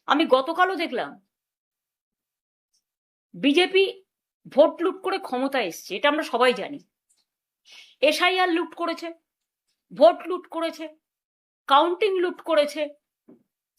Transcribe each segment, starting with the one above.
আমি গতকালও দেখলাম বিজেপি ভোট লুট করে ক্ষমতায় এসছে, এটা আমরা সবাই জানি। এসআইআর লুট করেছে, ভোট লুট করেছে, কাউন্টিং লুট করেছে,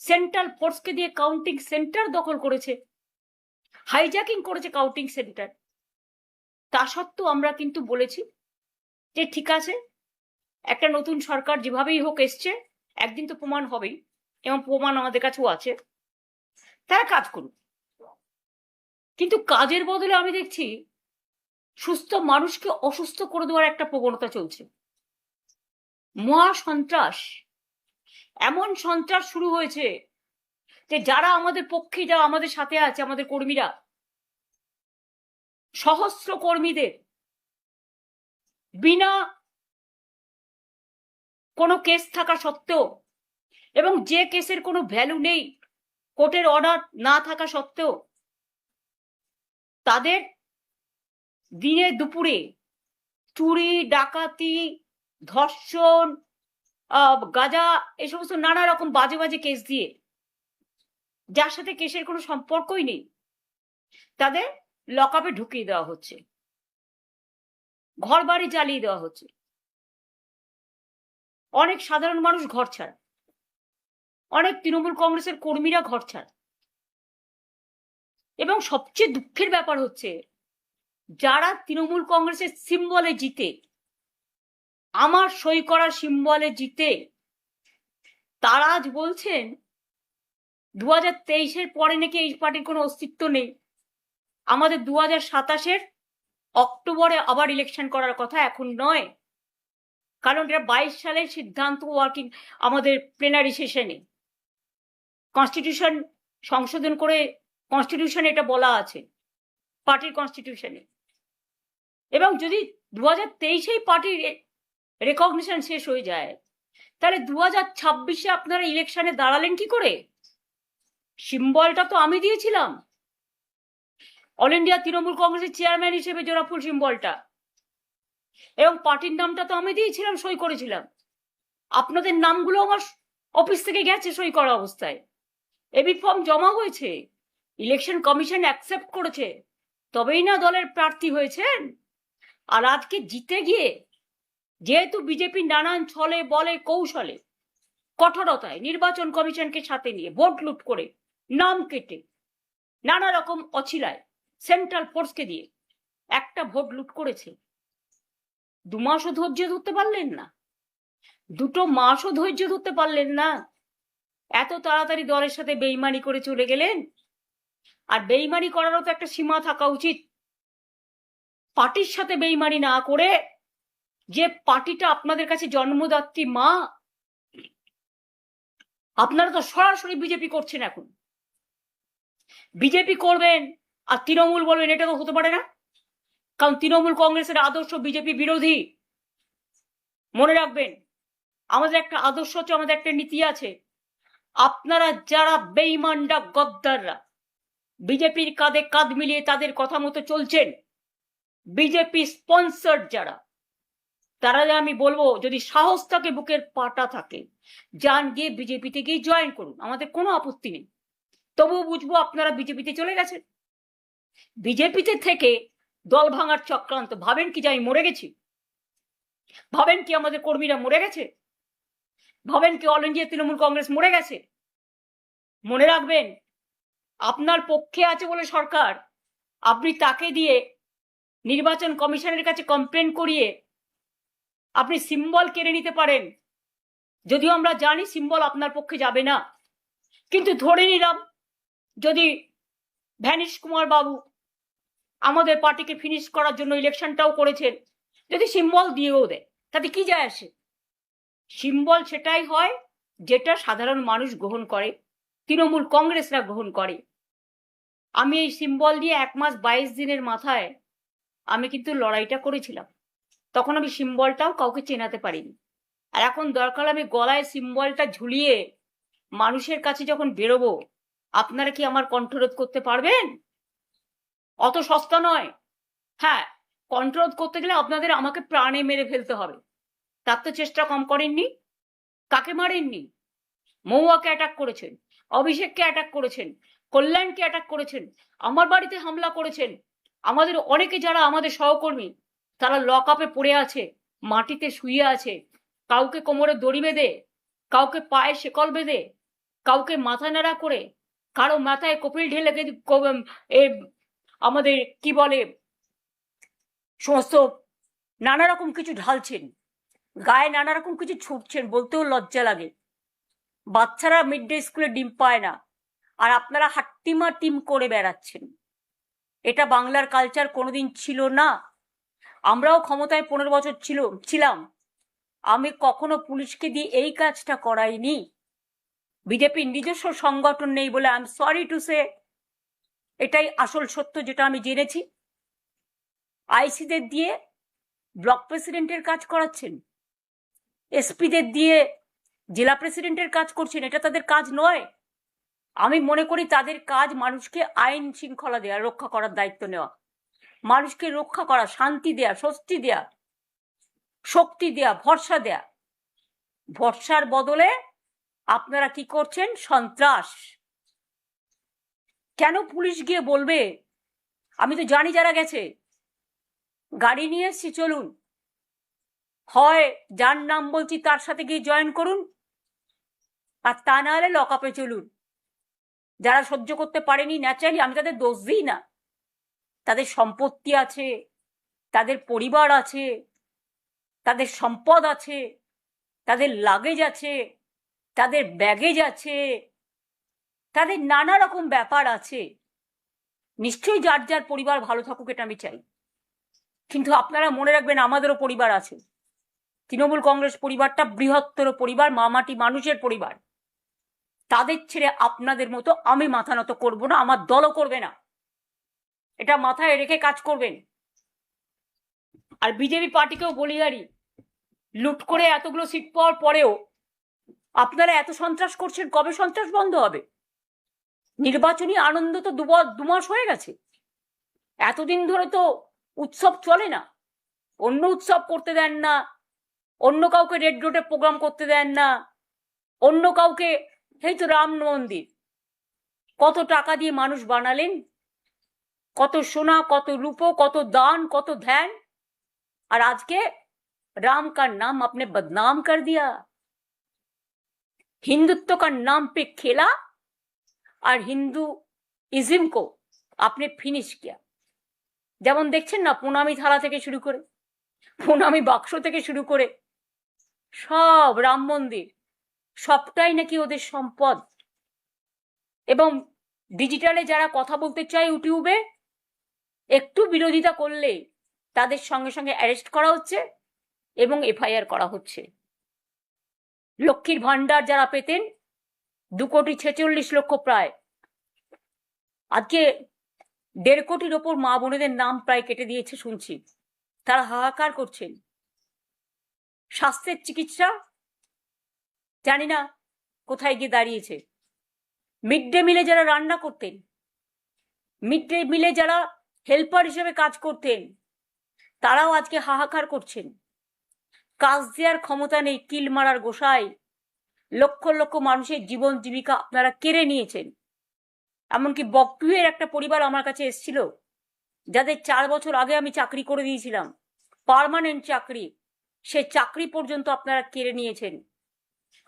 সেন্ট্রাল ফোর্সকে দিয়ে কাউন্টিং সেন্টার দখল করেছে, হাইজ্যাকিং করেছে কাউন্টিং সেন্টার। তা সত্ত্বেও আমরা কিন্তু বলেছি যে ঠিক আছে, একটা নতুন সরকার যেভাবেই হোক এসছে, একদিন তো প্রমাণ হবেই, এবং প্রমাণ আমাদের কাছেও আছে, তারা কাজ করুক। কিন্তু কাজের বদলে আমি দেখছি সুস্থ মানুষকে অসুস্থ করে দেওয়ার একটা প্রবণতা চলছে। মহা সন্ত্রাস, এমন সন্ত্রাস শুরু হয়েছে যে যারা আমাদের পক্ষে, যারা আমাদের সাথে আছে, আমাদের কর্মীরা, সহস্র কর্মীদের বিনা কোনো কেস থাকা সত্ত্বেও, এবং যে কেসের কোনো ভ্যালু নেই, কোর্টের অর্ডার না থাকা সত্ত্বেও, তাদের দিনে দুপুরে চুরি, ডাকাতি, ধর্ষণ, গাঁজা, এই সমস্ত নানা রকম বাজে বাজে কেস দিয়ে, যার সাথে কেসের কোনো সম্পর্কই নেই, তাদের লকআপে ঢুকিয়ে দেওয়া হচ্ছে, ঘর বাড়ি জ্বালিয়ে দেওয়া হচ্ছে। অনেক সাধারণ মানুষ ঘর ছাড়া, অনেক তৃণমূল কংগ্রেসের কর্মীরা ঘর ছাড়া। এবং সবচেয়ে দুঃখের ব্যাপার হচ্ছে, যারা তৃণমূল কংগ্রেসের সিম্বলে জিতে, আমার সই করা সিম্বলে জিতে, তারা আজ বলছেন 2023-এর পরে নাকি এই পার্টির কোনো অস্তিত্ব নেই, আমাদের 2027-এর অক্টোবরে আবার ইলেকশন করার কথা, এখন নয়। কারণ এটা 22 সালের সিদ্ধান্ত, ওয়ার্কিং আমাদের প্লেনারি সেশনে কনস্টিটিউশন সংশোধন করে, কনস্টিটিউশনে এটা বলা আছে, পার্টির কনস্টিটিউশনে। এবং যদি 2023-এই পার্টির রেকগনিশন শেষ হয়ে যায়, তাহলে 2026-এ আপনারা ইলেকশনে দাঁড়ালেন কি করে? সিম্বলটা তো আমি দিয়েছিলাম, অল ইন্ডিয়া তৃণমূল কংগ্রেসের চেয়ারম্যান হিসেবে জোড়াফুল সিম্বলটা, এবং পার্টির নামটা তো আমি দিয়েছিলাম, সই করেছিলাম। আপনাদের নামগুলো আমার অফিস থেকে গেছে সই করা অবস্থায়, এবি ফর্ম জমা হয়েছে, ইলেকশন কমিশন অ্যাকসেপ্ট করেছে, তবেই না দলের প্রার্থী হয়েছেন। আর আজকে জিতে গিয়ে, যেহেতু বিজেপি নানান ছলে বলে কৌশলে, কঠোরতায় নির্বাচন কমিশনকে সাথে নিয়ে ভোট লুট করে, নাম কেটে, নানা রকম অছিলায় সেন্ট্রাল ফোর্সকে দিয়ে একটা ভোট লুট করেছে, 2 মাসও ধৈর্য ধরতে পারলেন না, 2 মাসও ধৈর্য ধরতে পারলেন না, এত তাড়াতাড়ি দলের সাথে বেইমানি করে চলে গেলেন। আর বেইমানি করারও তো একটা সীমা থাকা উচিত। পার্টির সাথে বেইমানি না করে, যে পার্টিটা আপনাদের কাছে জন্মদাত্রী মা, আপনারা তো সরাসরি বিজেপি করছেন। এখন বিজেপি করবেন আর তৃণমূল বলবেন, এটা তো হতে পারে না, কারণ তৃণমূল কংগ্রেসের আদর্শ বিজেপি বিরোধী। মনে রাখবেন, আমাদের একটা আদর্শ আছে, আমাদের একটা নীতি আছে। আপনারা যারা বেইমানরা, গদ্দাররা, বিজেপির কাঁধে কাঁধ মিলিয়ে তাদের কথা মতো চলছেন, বিজেপি স্পন্সর্ড যারা, তারা আমি বলবো, যদি সাহস থাকে, বুকের পাটা থাকে, যান গিয়ে বিজেপিতে গিয়ে জয়েন করুন, আমাদের কোনো আপত্তি নেই। তবুও বুঝবো আপনারা বিজেপিতে চলে গেছেন। বিজেপিতে থেকে দল ভাঙার চক্রান্ত, ভাবেন কি যে আমি মরে গেছি? ভাবেন কি আমাদের কর্মীরা মরে গেছে? ভাবেন কি অল ইন্ডিয়া তৃণমূল কংগ্রেস মরে গেছে? মনে রাখবেন, আপনার পক্ষে আছে বলে সরকার, আপনি তাকে দিয়ে নির্বাচন কমিশনের কাছে কমপ্লেন করিয়ে আপনি সিম্বল কেড়ে নিতে পারেন। যদিও আমরা জানি সিম্বল আপনার পক্ষে যাবে না, কিন্তু ধরে নিলাম যদি ভ্যানিশ কুমার বাবু আমাদের পার্টিকে ফিনিশ করার জন্য ইলেকশনটাও করেছেন, যদি সিম্বল দিয়েও দেয়, তাতে কি যায় আসে? সিম্বল সেটাই হয় যেটা সাধারণ মানুষ গ্রহণ করে, তৃণমূল কংগ্রেসরা গ্রহণ করে। আমি এই সিম্বল দিয়ে 1 মাস 22 দিনের মাথায় আমি কিন্তু লড়াইটা করেছিলাম, তখন আমি সিম্বলটাও কাউকে চেনাতে পারিনি। আর এখন দরকার আমি গলায় সিম্বলটা ঝুলিয়ে মানুষের কাছে যখন বেরোবো, আপনারা কি আমার কণ্ঠরোধ করতে পারবেন? অত সস্তা নয়। হ্যাঁ, কণ্ঠরোধ করতে গেলে আপনাদের আমাকে প্রাণে মেরে ফেলতে হবে। তার তো চেষ্টা কম করেননি। কাকে মারেননি? মহুয়াকে অ্যাটাক করেছেন, অভিষেককে অ্যাটাক করেছেন, কল্যাণকে অ্যাটাক করেছেন, আমার বাড়িতে হামলা করেছেন। আমাদের অনেকে যারা আমাদের সহকর্মী তারা লক আপে পড়ে আছে, মাটিতে শুয়ে আছে, কাউকে কোমরে দড়ি বেঁধে, কাউকে পায়ে শেকল বেঁধে, কাউকে মাথা নাড়া করে, কারো মাথায় কপিল ঢেলে আমাদের কি বলে সমস্ত নানা রকম কিছু ঢালছেন, গায়ে নানা রকম কিছু ছুটছেন, বলতেও লজ্জা লাগে। বাচ্চারা মিড ডে স্কুলে ডিম পায় না, আর আপনারা হাট্টিমা টিম করে বেড়াচ্ছেন। এটা বাংলার কালচার কোনোদিন ছিল না। আমরাও ক্ষমতায় 15 বছর ছিলাম, আমি কখনো পুলিশকে দিয়ে এই কাজটা করাইনি। বিজেপির নিজস্ব সংগঠন নেই বলে I am sorry to say, এটাই আসল সত্য যেটা আমি জেনেছি। আইসিদের দিয়ে ব্লক প্রেসিডেন্টের কাজ করাচ্ছেন, এসপিদের দিয়ে জেলা প্রেসিডেন্টের কাজ করছেন, এটা তাদের কাজ নয়। আমি মনে করি তাদের কাজ মানুষকে আইন শৃঙ্খলা দেওয়া, রক্ষা করার দায়িত্ব নেওয়া, মানুষকে রক্ষা করা, শান্তি দেয়া, স্বস্তি দেয়া, শক্তি দেয়া, ভরসা দেয়া। ভরসার বদলে আপনারা কি করছেন? সন্ত্রাস। কেন পুলিশ গিয়ে বলবে? আমি তো জানি যারা গেছে, গাড়ি নিয়ে এসছি চলুন, হয় যার নাম বলছি তার সাথে গিয়ে জয়েন করুন, আর তা না হলে লক আপে চলুন। যারা সহ্য করতে পারেনি ন্যাচারালি, আমি তাদের দোষ দিই না, তাদের সম্পত্তি আছে, তাদের পরিবার আছে, তাদের সম্পদ আছে, তাদের লাগেজ আছে, তাদের ব্যাগেজ আছে, তাদের নানা রকম ব্যাপার আছে। নিশ্চয়ই যার যার পরিবার ভালো থাকুক, এটা আমি চাই। কিন্তু আপনারা মনে রাখবেন আমাদেরও পরিবার আছে। তৃণমূল কংগ্রেস পরিবারটা বৃহত্তর পরিবার, মামাটি মানুষের পরিবার। তাদের ছেড়ে আপনাদের মতো আমি মাথা নত করবো না, আমার দলও করবে না। এটা মাথায় রেখে কাজ করবেন। আর বিজেপি পার্টিকেও বলি, লুট করে এতগুলো সিট পাওয়ার পরেও আপনারা এত সন্ত্রাস করছেন, কবে সন্ত্রাস বন্ধ হবে? নির্বাচনী আনন্দ তো 2 মাস হয়ে গেছে, এতদিন ধরে তো উৎসব চলে না। অন্য উৎসব করতে দেন না, অন্য কাউকে রেড রোডে প্রোগ্রাম করতে দেন না, অন্য কাউকে, এই তো রাম মন্দির কত টাকা দিয়ে মানুষ বানালেন, কত সোনা, কত রূপো, কত দান, কত ধ্যান, আর আজকে राम का नाम आपने बदनाम कर दिया, हिंदुत्व का नाम पे खेला और हिंदुइज्म को आपने फिनिश किया। যেমন দেখছেন না, প্রণামী থালা থেকে শুরু করে, প্রণামী বাক্স থেকে শুরু করে সব রাম মন্দির, সবটাই নাকি ওদের সম্পদ। এবং ডিজিটালে যারা কথা বলতে চায় ইউটিউবে, একটু বিরোধিতা করলে তাদের সঙ্গে সঙ্গে অ্যারেস্ট করা হচ্ছে এবং এফআইআর করা হচ্ছে। লক্ষ্মীর ভান্ডার যারা পেতেন 2,46,00,000 প্রায়, আজকে 1.5 কোটির ওপর মা বোনেদের নাম প্রায় কেটে দিয়েছে শুনছি। তারা হাহাকার করছেন। স্বাস্থ্যের চিকিৎসা জানি না কোথায় গিয়ে দাঁড়িয়েছে। মিড ডে মিলে যারা রান্না করতেন, মিড ডে মিলে যারা হেল্পার হিসেবে কাজ করতেন, তারাও আজকে হাহাকার করছেন। কাজ দেওয়ার ক্ষমতা নেই, কিল মারার গোসাই। লক্ষ লক্ষ মানুষের জীবন জীবিকা আপনারা কেড়ে নিয়েছেন। এমনকি বকটুয়ের একটা পরিবার আমার কাছে এসেছিল, যাদের 4 বছর আগে আমি চাকরি করে দিয়েছিলাম, পার্মানেন্ট চাকরি, সে চাকরি পর্যন্ত আপনারা কেড়ে নিয়েছেন।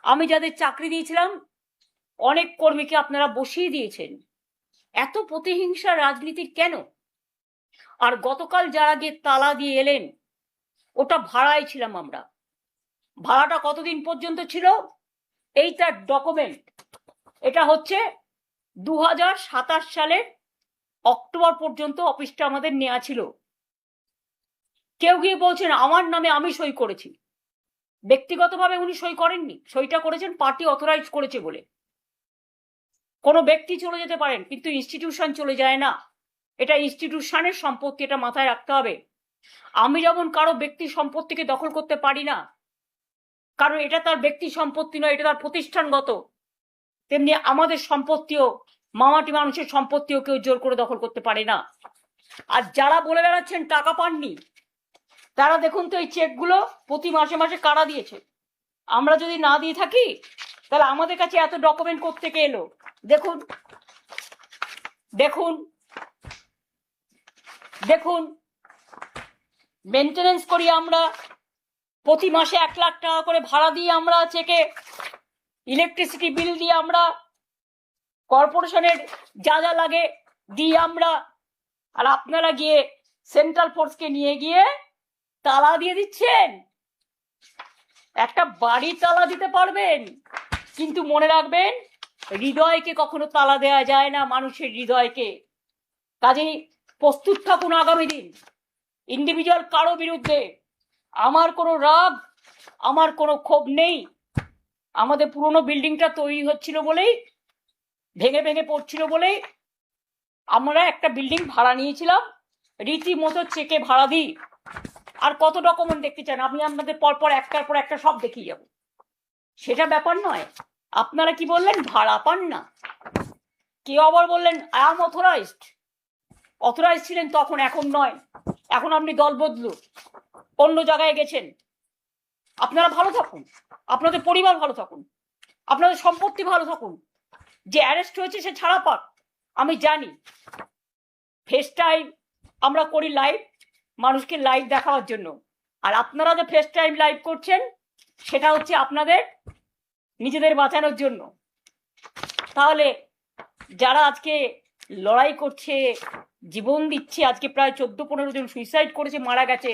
আমি যাদের চাকরি দিয়েছিলাম অনেক কর্মীকে আপনারা বসিয়ে দিয়েছেন। এত প্রতিহিংসা রাজনীতির কেন? আর গতকাল যারা গিয়ে তালা দিয়ে এলেন, ওটা ভাড়ায় ছিলাম আমরা। ভাড়াটা কতদিন পর্যন্ত ছিল? এই তার ডকুমেন্ট। এটা হচ্ছে 2027 সালের অক্টোবর পর্যন্ত অফিসটা আমাদের নেওয়া ছিল। কেউ গিয়ে বলছেন আমার নামে আমি সই করেছি। ব্যক্তিগতভাবে উনি সই করেননি, সইটা করেছেন পার্টি অথরাইজ করেছে বলে। কোনো ব্যক্তি চলে যেতে পারেন, কিন্তু ইনস্টিটিউশন চলে যায় না। এটা ইনস্টিটিউশনের সম্পত্তি, এটা মাথায় রাখতে হবে। আমি যেমন কারো ব্যক্তি সম্পত্তিকে দখল করতে পারি না, কারণ এটা তার ব্যক্তি সম্পত্তি নয়, এটা তার প্রতিষ্ঠানগত, তেমনি আমাদের সম্পত্তিও, মামাটি মানুষের সম্পত্তিও কেউ জোর করে দখল করতে পারে না। আর যারা বলে বেড়াচ্ছেন টাকা পাননি, তারা দেখুন তো এই চেকগুলো প্রতি মাসে মাসে কারা দিয়েছে। আমরা যদি না দিয়ে থাকি তাহলে আমাদের কাছে এত ডকুমেন্ট কোত্থেকে এলো? দেখুন দেখুন দেখুন, মেনটেনেন্স করি আমরা, প্রতি মাসে 1 লাখ টাকা করে ভাড়া দিয়ে আমরা চেকে, ইলেকট্রিসিটি বিল দিয়ে আমরা, কর্পোরেশনের যা যা লাগে দিই আমরা, আর আপনারা গিয়ে সেন্ট্রাল ফোর্সকে নিয়ে গিয়ে তালা দিয়ে দিচ্ছেন। একটা বাড়ি তালা দিতে পারবেন, কিন্তু মনে রাখবেন হৃদয়কে কখনো তালা দেওয়া যায় না, মানুষের হৃদয়কে। কাজেই প্রস্তুত থাকুন আগামী দিন ইন্ডিভিজুয়াল কারো বিরুদ্ধে। আমার কোনো রাগ, আমার কোনো ক্ষোভ নেই। আমাদের পুরনো বিল্ডিংটা তৈরি হচ্ছিল বলেই, ভেঙে ভেঙে পড়ছিল বলেই আমরা একটা বিল্ডিং ভাড়া নিয়েছিলাম, রীতিমতো চেকে ভাড়া দিই। আর কত ডকুমেন্ট দেখতে চান? আমি আপনাদের পরপর একটার পর একটা সব দেখিয়ে যাব, সেটা ব্যাপার নয়। আপনারা কি বললেন? ভাড়া পান না। কেউ আবার বললেন আই এম অথরাইজড। অথরাইজ ছিলেন তখন, এখন নয়। এখন আপনি দল বদলু, অন্য জায়গায় গেছেন। আপনারা ভালো থাকুন, আপনাদের পরিবার ভালো থাকুন, আপনাদের সম্পত্তি ভালো থাকুন। যে অ্যারেস্ট হয়েছে সে ছাড়া পাক। আমি জানি ফেস টাইম আমরা করি লাইভ, মানুষকে লাইভ দেখানোর জন্য। আর আপনারা যে ফেস টাইম লাইভ করছেন সেটা হচ্ছে আপনাদের নিজেদের বাঁচানোর জন্য। তাহলে যারা আজকে লড়াই করছে, জীবন দিচ্ছে, আজকে প্রায় 14-15 জন সুইসাইড করেছে, মারা গেছে,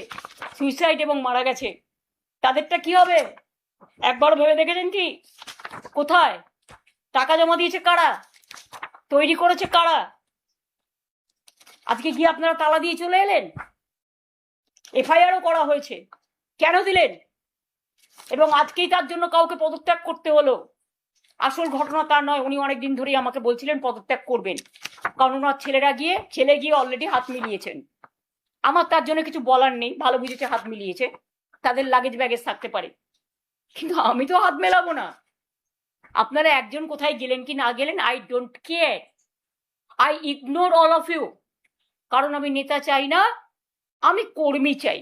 সুইসাইড এবং মারা গেছে, তাদেরটা কি হবে? একবার ভেবে দেখেছেন কি? কোথায় টাকা জমা দিয়েছে কারা? তৈরি করেছে কারা? আজকে গিয়ে আপনারা তালা দিয়ে চলে এলেন। এফআইআরও করা হয়েছে, কেন দিলেন? এবং আজকেই তার জন্য কাউকে পদত্যাগ করতে হলো। আসল ঘটনা তার নয়, উনি অনেকদিন ধরেই আমাকে বলছিলেন পদত্যাগ করবেন, কারণ ওনার ছেলে গিয়ে অলরেডি হাত মিলিয়েছেন। আমার তার জন্য কিছু বলার নেই, ভালো বুঝেছে হাত মিলিয়েছে, তাদের লাগেজ ব্যাগেজ থাকতে পারে, কিন্তু আমি তো হাত মেলাবো না। আপনারা একজন কোথায় গেলেন কি না গেলেন, I don't care, I ignore all of you. কারণ আমি নেতা চাই না, আমি কর্মী চাই।